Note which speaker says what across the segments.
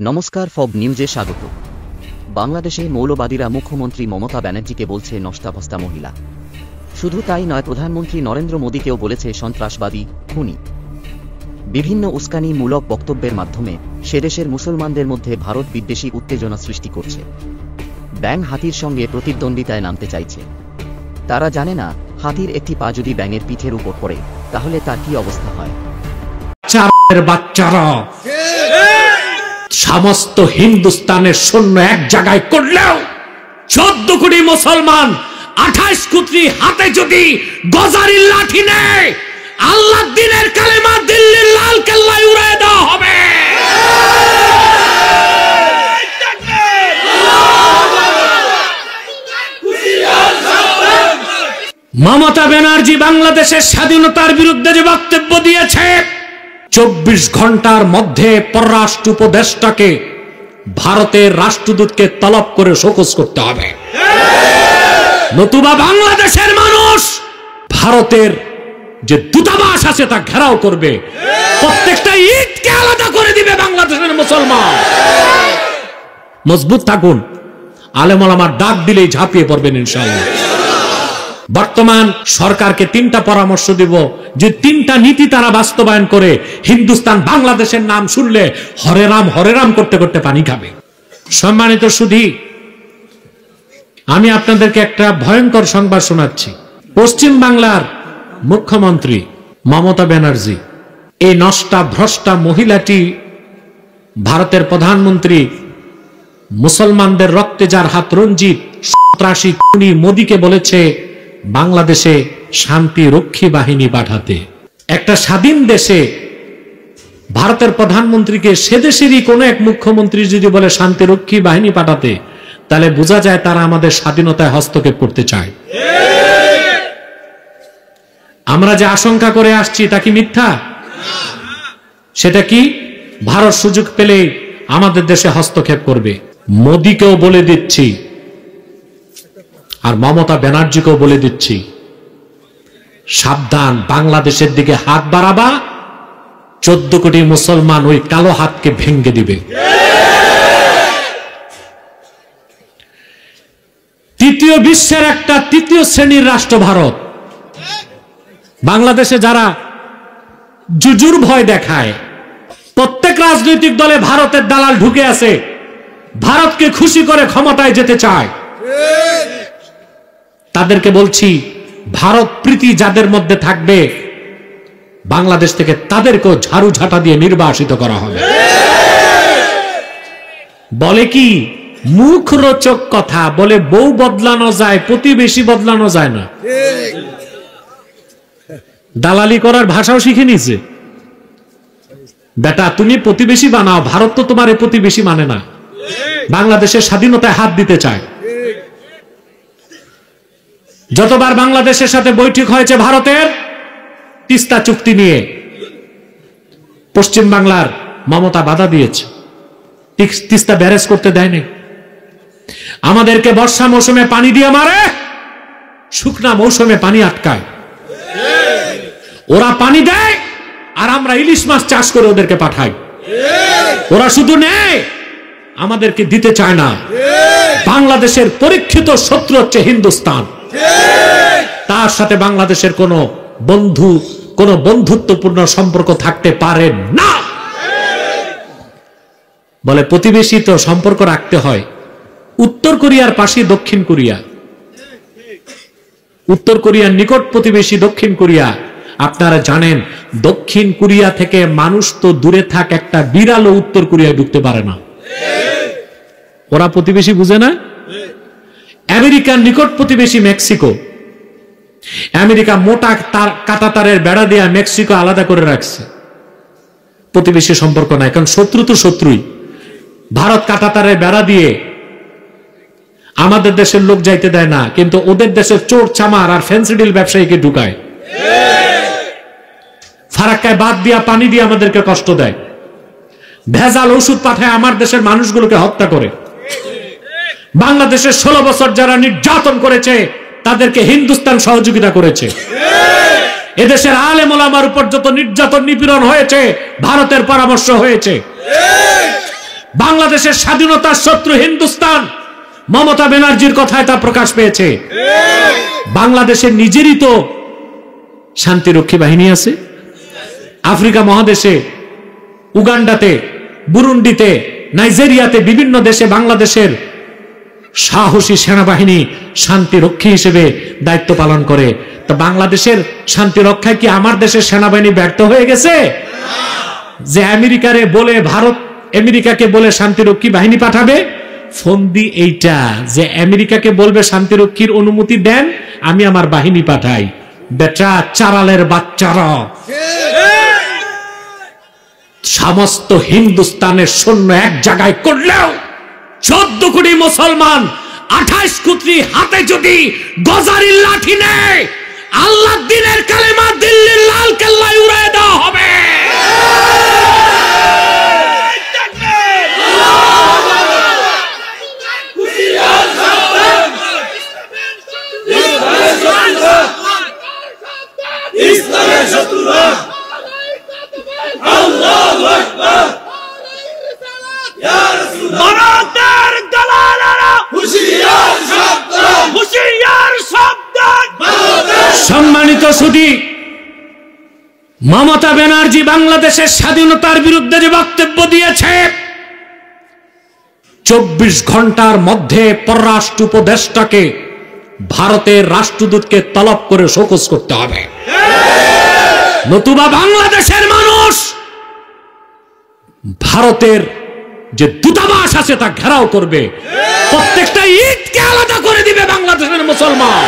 Speaker 1: নমস্কার, ফব নিউজে স্বাগত। বাংলাদেশে মৌলবাদীরা মুখ্যমন্ত্রী মমতা ব্যানার্জিকে বলছে নষ্টাভষ্টা মহিলা। শুধু তাই নয়, প্রধানমন্ত্রী নরেন্দ্র মোদীকেও বলেছে সন্ত্রাসবাদী, খুনি। বিভিন্ন উস্কানিমূলক বক্তব্যের মাধ্যমে সেদেশের মুসলমানদের মধ্যে ভারত বিদ্বেষী উত্তেজনা সৃষ্টি করছে। ব্যাঙ হাতির সঙ্গে প্রতিদ্বন্দ্বিতায় নামতে চাইছে। তারা জানে না, হাতির একটি পা যদি ব্যাঙের পিঠের উপর পড়ে তাহলে তার কি অবস্থা হয়।
Speaker 2: বাচ্চারা সমস্ত হিন্দুস্তানের সৈন্য এক জায়গায় করলেও 14 কোটি মুসলমান 28 কোটি হাতে যদি গজারির লাঠি নেয়, আল্লাহ দিনের কালেমা দিল্লির লাল কেল্লায় উড়িয়ে দেওয়া হবে। মমতা ব্যানার্জি বাংলাদেশের স্বাধীনতার বিরুদ্ধে যে বক্তব্য দিয়েছে, 24 ঘন্টার মধ্যে পররাষ্ট্র উপদেষ্টাকে ভারতের রাষ্ট্রদূতকে তলব করে শোকজ করতে হবে, নতুবা বাংলাদেশের মানুষ ভারতের যে দূতাবাস আছে তা ঘেরাও করবে, প্রত্যেকটা ইটকে আলাদা করে দিবে বাংলাদেশের মুসলমান। মজবুত থাকুন, আলেম ওলামার ডাক দিলেই ঝাঁপিয়ে পড়বেন ইনশাআল্লাহ। বর্তমান সরকারকে 3টা পরামর্শ দিব, যে 3টা নীতি তারা বাস্তবায়ন করে হিন্দুস্তান বাংলাদেশের নাম শুনলে হরে রাম করতে করতে পানি খাবে। সম্মানিত সুধী, আমি আপনাদেরকে একটা ভয়ঙ্কর সংবাদ শোনাচ্ছি। পশ্চিম বাংলার মুখ্যমন্ত্রী মমতা ব্যানার্জি, এই নষ্টা ভ্রষ্টা মহিলাটি ভারতের প্রধানমন্ত্রী মুসলমানদের রক্তে যার হাত রঞ্জিত সন্ত্রাসী খুনি মোদীকে বলেছে বাংলাদেশে শান্তি রক্ষী বাহিনী পাঠাতে। একটা স্বাধীন দেশে ভারতের প্রধানমন্ত্রীকে সে দেশেরই কোন এক মুখ্যমন্ত্রী যদি বলে শান্তি রক্ষী বাহিনী পাঠাতে, তাহলে বোঝা যায় তারা আমাদের স্বাধীনতায় হস্তক্ষেপ করতে চায়। আমরা যে আশঙ্কা করে আসছি তা কি মিথ্যা? সেটা কি ভারত সুযোগ পেলে আমাদের দেশে হস্তক্ষেপ করবে? মোদীকেও বলে দিচ্ছি আর মমতা ব্যানার্জিকেও বলে দিচ্ছি, সাবধান, বাংলাদেশের দিকে হাত বাড়াবা, 14 কোটি মুসলমান ওই কালো হাতকে ভেঙে দিবে। তৃতীয় বিশ্বের একটা তৃতীয় শ্রেণীর রাষ্ট্র ভারত। বাংলাদেশে যারা জুজুর ভয় দেখায়, প্রত্যেক রাজনৈতিক দলে ভারতের দালাল ঢুকে আছে, ভারতকে খুশি করে ক্ষমতায় যেতে চায়। তাদেরকে বলছি, ভারত প্রীতি যাদের মধ্যে থাকবে বাংলাদেশ থেকে তাদেরকেও ঝাড়ু ঝাঁটা দিয়ে নির্বাসিত করা হবে। বলে কি মুখ রোচক কথা, বলে বউ বদলানো যায়, প্রতিবেশী বদলানো যায় না। দালালি করার ভাষাও শিখে নিছে। বেটা তুমি প্রতিবেশী বানাও, ভারত তো তোমার প্রতিবেশী মানে না, বাংলাদেশের স্বাধীনতায় হাত দিতে চায়। যতবার বাংলাদেশের সাথে বৈঠক হয়েছে ভারতের তিস্তা চুক্তি নিয়ে, পশ্চিম বাংলার মমতা বাধা দিয়েছে, তিস্তা ব্যারেজ করতে দেয়নি। আমাদেরকে বর্ষা মৌসুমে পানি দিয়ে মারে, শুকনা মৌসুমে পানি আটকায়। ওরা পানি দেয় আর আমরা ইলিশ মাছ চাষ করে ওদেরকে পাঠাই। ওরা শুধু নেয়, আমাদেরকে দিতে চায় না। বাংলাদেশের পরীক্ষিত শত্রু হচ্ছে হিন্দুস্তান। তার সাথে বাংলাদেশের কোন বন্ধুত্বপূর্ণ সম্পর্ক থাকতে পারে না। বলে প্রতিবেশী তো সম্পর্ক রাখতে হয়। উত্তর কোরিয়ার পাশে দক্ষিণ কোরিয়া, উত্তর কোরিয়ার নিকট প্রতিবেশী দক্ষিণ কোরিয়া। আপনারা জানেন দক্ষিণ কোরিয়া থেকে মানুষ তো দূরে থাক, একটা বিড়ালও উত্তর কোরিয়ায় ঢুকতে পারে না। ওরা প্রতিবেশী বুঝে না। আমেরিকার নিকট প্রতিবেশী মেক্সিকো, আমেরিকা মোটা কাটা তারের বেড়া দিয়ে মেক্সিকো আলাদা করে রাখছে, প্রতিবেশী সম্পর্ক নাই, কারণ শত্রু তো শত্রুই। ভারত কাটা তারের বেড়া দিয়ে আমাদের দেশের লোক যাইতে দেয় না, কিন্তু ওদের দেশের চোর চামার আর ফেন্সিডিল ব্যবসায়ীকে ঢুকায়। ফারাক্কায় বাদ দিয়া পানি দিয়ে আমাদেরকে কষ্ট দেয়, ভেজাল ওষুধ পাঠায় আমার দেশের মানুষগুলোকে হত্যা করে। বাংলাদেশের 16 বছর যারা নির্যাতন করেছে তাদেরকে হিন্দুস্তান সহযোগিতা করেছে। এদেশের আলেম ওলামার উপর যত নির্যাতন নিপীড়ন হয়েছে ভারতের পরামর্শ হয়েছে। বাংলাদেশের স্বাধীনতার শত্রু হিন্দুস্তান মমতা ব্যানার্জির কথায় তা প্রকাশ পেয়েছে। বাংলাদেশের নিজেরই তো শান্তিরক্ষী বাহিনী আছে। আফ্রিকা মহাদেশে, উগান্ডাতে, বুরুন্ডিতে, নাইজেরিয়াতে, বিভিন্ন দেশে বাংলাদেশের সাহসী সেনাবাহিনী শান্তিরক্ষী হিসেবে দায়িত্ব পালন করে। তো বাংলাদেশের শান্তি রক্ষায় কি আমার দেশের সেনাবাহিনী ব্যর্থ হয়ে গেছে? যে আমেরিকারে বলে, ভারত আমেরিকাকে বলে শান্তিরক্ষী বাহিনী পাঠাবে, ফন্দি এইটা যে আমেরিকাকে বলবে শান্তিরক্ষীর অনুমতি দেন, আমি আমার বাহিনী পাঠাই। বেটা চারালের বাচ্চারা, সমস্ত হিন্দুস্তানের সৈন্য এক জায়গায় করলেও 14 কোটি মুসলমান 28 কোটি হাতে যদি গজারির লাঠি নেয়, আল্লাহ দিনের কালেমা দিল্লির লাল কেল্লায় উড়ায় দেওয়া হবে। সম্মানিত সুধী, মমতা ব্যানার্জি বাংলাদেশের স্বাধীনতার বিরুদ্ধে যে বক্তব্য দিয়েছে, 24 ঘন্টার মধ্যে পররাষ্ট্র উপদেষ্টাকে ভারতের রাষ্ট্রদূতকে তলব করে শোকজ করতে হবে, নতুবা বাংলাদেশের মানুষ ভারতের যে দূতাবাস আছে তা ঘেরাও করবে, প্রত্যেকটা ইটকে আলাদা করে দিবে বাংলাদেশের মুসলমান।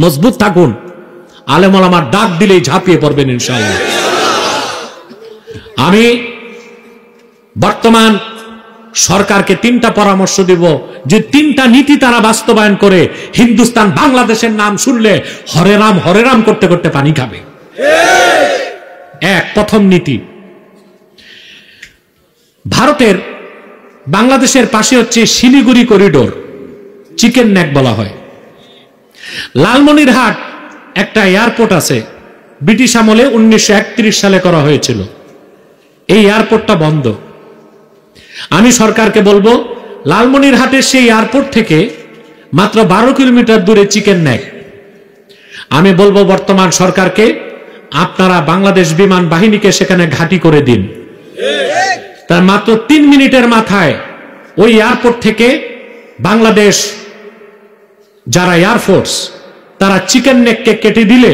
Speaker 2: মজবুত থাকুন, আলেম ওলামার ডাক দিলেই ঝাঁপিয়ে পড়বেন ইনশাআল্লাহ। আমি বর্তমান সরকারকে 3টা পরামর্শ দিব, যে 3টা নীতি তারা বাস্তবায়ন করে হিন্দুস্তান বাংলাদেশের নাম শুনলে হরে রাম করতে করতে পানি খাবে। প্রথম নীতি, ভারতের বাংলাদেশের পাশে হচ্ছে শিলিগুড়ি করিডোর, চিকেন নেক বলা হয়। লালমনিরহাট একটা এয়ারপোর্ট আছে, ব্রিটিশ আমলে 1931 সালে করা হয়েছিল। এই এয়ারপোর্টটা বন্ধ। আমি সরকারকে বলবো, লালমনিরহাটের সেই এয়ারপোর্ট থেকে মাত্র 12 কিলোমিটার দূরে চিকেন নেক। আমি বলবো বর্তমান সরকারকে, আপনারা বাংলাদেশ বিমান বাহিনীকে সেখানে ঘাঁটি করে দিন। তার মাত্র 3 মিনিটের মাথায় ওই এয়ারপোর্ট থেকে বাংলাদেশ যারা এয়ারফোর্স, তারা চিকেন নেককে কেটে দিলে,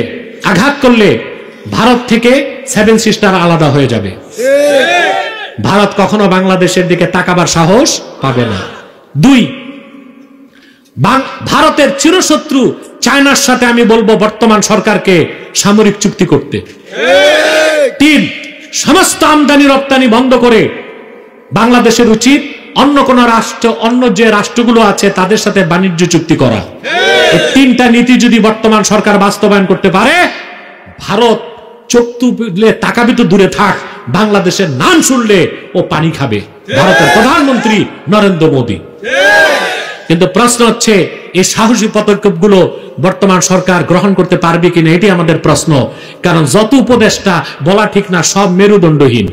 Speaker 2: আঘাত করলে ভারত থেকে 7 সিস্টার আলাদা হয়ে যাবে। ভারত কখনো বাংলাদেশের দিকে তাকাবার সাহস পাবে না। 2, ভারতের চিরশত্রু চায়নার সাথে আমি বলবো বর্তমান সরকারকে সামরিক চুক্তি করতে। 3, সমস্ত আমদানি রপ্তানি বন্ধ করে বাংলাদেশের উচিত অন্য কোন রাষ্ট্র, অন্য যে রাষ্ট্রগুলো আছে তাদের সাথে বাণিজ্য চুক্তি করা। এই 3টা নীতি যদি বর্তমান সরকার বাস্তবায়ন করতে পারে, ভারত চোখ তুলে তাকাবি তো দূরে থাক, বাংলাদেশের নাম শুনলে ও পানি খাবে, ভারতের প্রধানমন্ত্রী নরেন্দ্র মোদী। কিন্তু প্রশ্ন হচ্ছে, এই সাহসী পদক্ষেপগুলো বর্তমান সরকার গ্রহণ করতে পারবে কিনা, এটি আমাদের প্রশ্ন। কারণ যত উপদেষ্টা বলা ঠিক না, সব মেরুদণ্ডহীন।